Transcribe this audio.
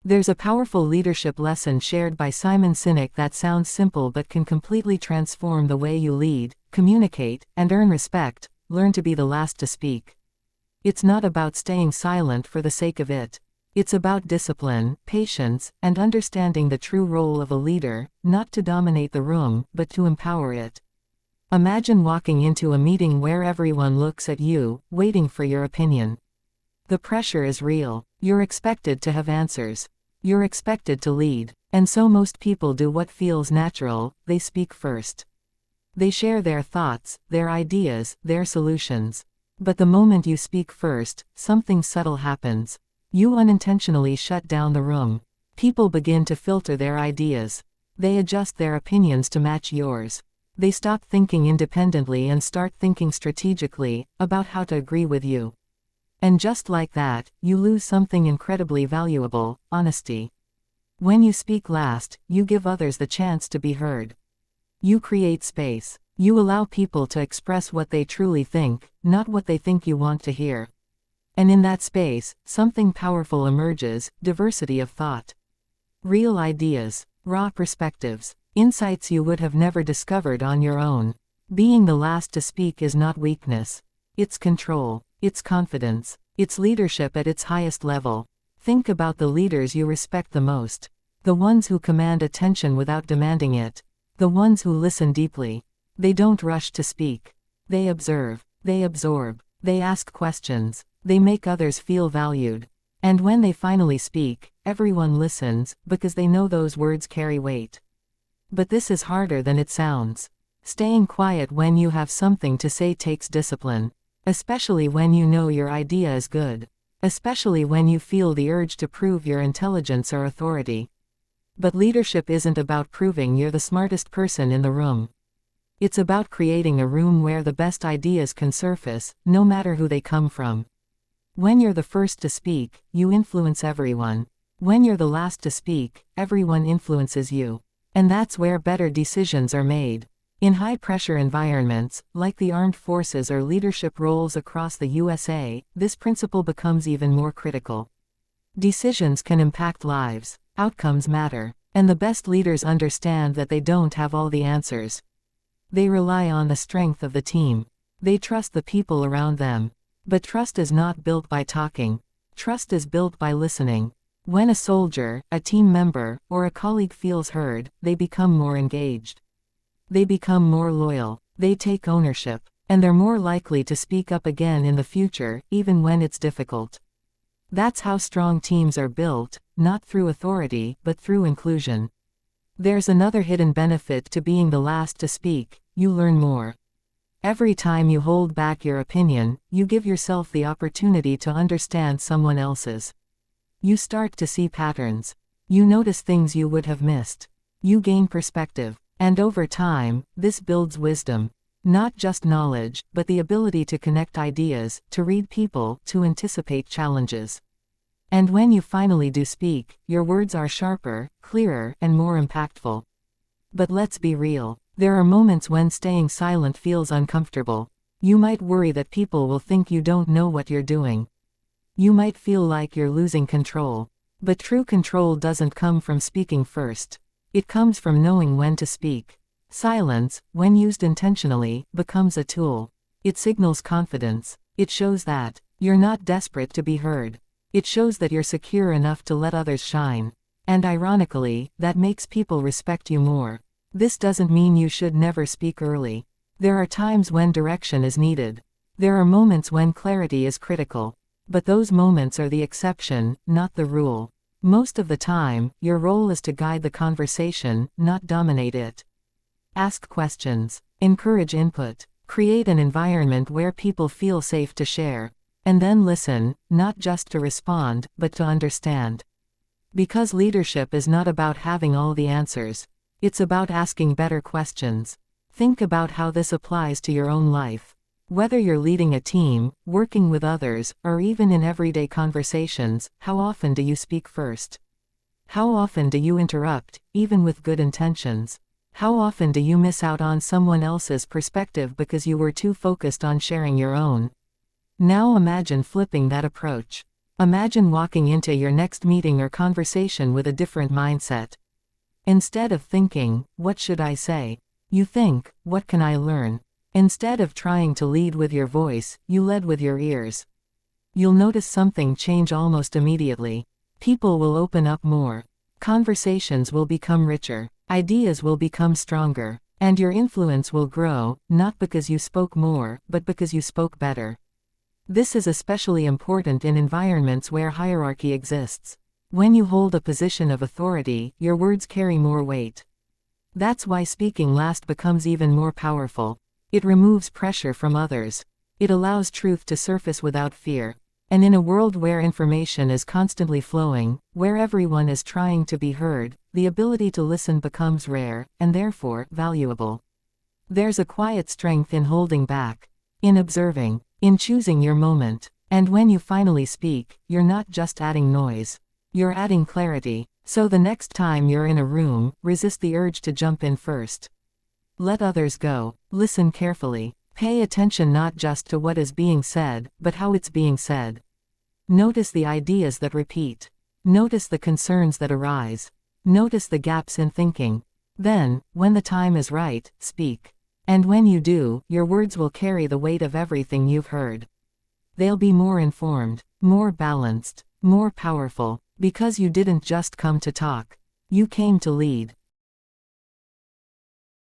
There's a powerful leadership lesson shared by Simon Sinek that sounds simple but can completely transform the way you lead, communicate, and earn respect. Learn to be the last to speak. It's not about staying silent for the sake of it. It's about discipline, patience, and understanding the true role of a leader, not to dominate the room, but to empower it. Imagine walking into a meeting where everyone looks at you, waiting for your opinion. The pressure is real. You're expected to have answers. You're expected to lead. And so most people do what feels natural: they speak first. They share their thoughts, their ideas, their solutions. But the moment you speak first, something subtle happens. You unintentionally shut down the room. People begin to filter their ideas. They adjust their opinions to match yours. They stop thinking independently and start thinking strategically about how to agree with you. And just like that, you lose something incredibly valuable: honesty. When you speak last, you give others the chance to be heard. You create space. You allow people to express what they truly think, not what they think you want to hear. And in that space, something powerful emerges: diversity of thought. Real ideas, raw perspectives, insights you would have never discovered on your own. Being the last to speak is not weakness. It's control. It's confidence. It's leadership at its highest level. Think about the leaders you respect the most. The ones who command attention without demanding it. The ones who listen deeply. They don't rush to speak. They observe. They absorb. They ask questions. They make others feel valued. And when they finally speak, everyone listens, because they know those words carry weight. But this is harder than it sounds. Staying quiet when you have something to say takes discipline. Especially when you know your idea is good. Especially when you feel the urge to prove your intelligence or authority. But leadership isn't about proving you're the smartest person in the room. It's about creating a room where the best ideas can surface, no matter who they come from. When you're the first to speak, you influence everyone. When you're the last to speak, everyone influences you. And that's where better decisions are made. In high-pressure environments, like the armed forces or leadership roles across the USA, this principle becomes even more critical. Decisions can impact lives. Outcomes matter. And the best leaders understand that they don't have all the answers. They rely on the strength of the team. They trust the people around them. But trust is not built by talking. Trust is built by listening. When a soldier, a team member, or a colleague feels heard, they become more engaged. They become more loyal. They take ownership. And they're more likely to speak up again in the future, even when it's difficult. That's how strong teams are built, not through authority, but through inclusion. There's another hidden benefit to being the last to speak: you learn more. Every time you hold back your opinion, you give yourself the opportunity to understand someone else's. You start to see patterns. You notice things you would have missed. You gain perspective. And over time, this builds wisdom. Not just knowledge, but the ability to connect ideas, to read people, to anticipate challenges. And when you finally do speak, your words are sharper, clearer, and more impactful. But let's be real. There are moments when staying silent feels uncomfortable. You might worry that people will think you don't know what you're doing. You might feel like you're losing control. But true control doesn't come from speaking first. It comes from knowing when to speak. Silence, when used intentionally, becomes a tool. It signals confidence. It shows that you're not desperate to be heard. It shows that you're secure enough to let others shine. And ironically, that makes people respect you more. This doesn't mean you should never speak early. There are times when direction is needed. There are moments when clarity is critical. But those moments are the exception, not the rule. Most of the time, your role is to guide the conversation, not dominate it. Ask questions. Encourage input. Create an environment where people feel safe to share. And then listen, not just to respond, but to understand. Because leadership is not about having all the answers. It's about asking better questions. Think about how this applies to your own life. Whether you're leading a team, working with others, or even in everyday conversations, how often do you speak first? How often do you interrupt, even with good intentions? How often do you miss out on someone else's perspective because you were too focused on sharing your own? Now imagine flipping that approach. Imagine walking into your next meeting or conversation with a different mindset. Instead of thinking, "What should I say?" you think, "What can I learn?" Instead of trying to lead with your voice, you led with your ears. You'll notice something change almost immediately. People will open up more. Conversations will become richer. Ideas will become stronger. And your influence will grow, not because you spoke more, but because you spoke better. This is especially important in environments where hierarchy exists. When you hold a position of authority, your words carry more weight. That's why speaking last becomes even more powerful. It removes pressure from others. It allows truth to surface without fear. And in a world where information is constantly flowing, where everyone is trying to be heard, the ability to listen becomes rare, and therefore, valuable. There's a quiet strength in holding back, in observing, in choosing your moment. And when you finally speak, you're not just adding noise. You're adding clarity. So the next time you're in a room, resist the urge to jump in first. Let others go. Listen carefully. Pay attention not just to what is being said, but how it's being said. Notice the ideas that repeat. Notice the concerns that arise. Notice the gaps in thinking. Then, when the time is right, speak. And when you do, your words will carry the weight of everything you've heard. They'll be more informed, more balanced, more powerful, because you didn't just come to talk. You came to lead.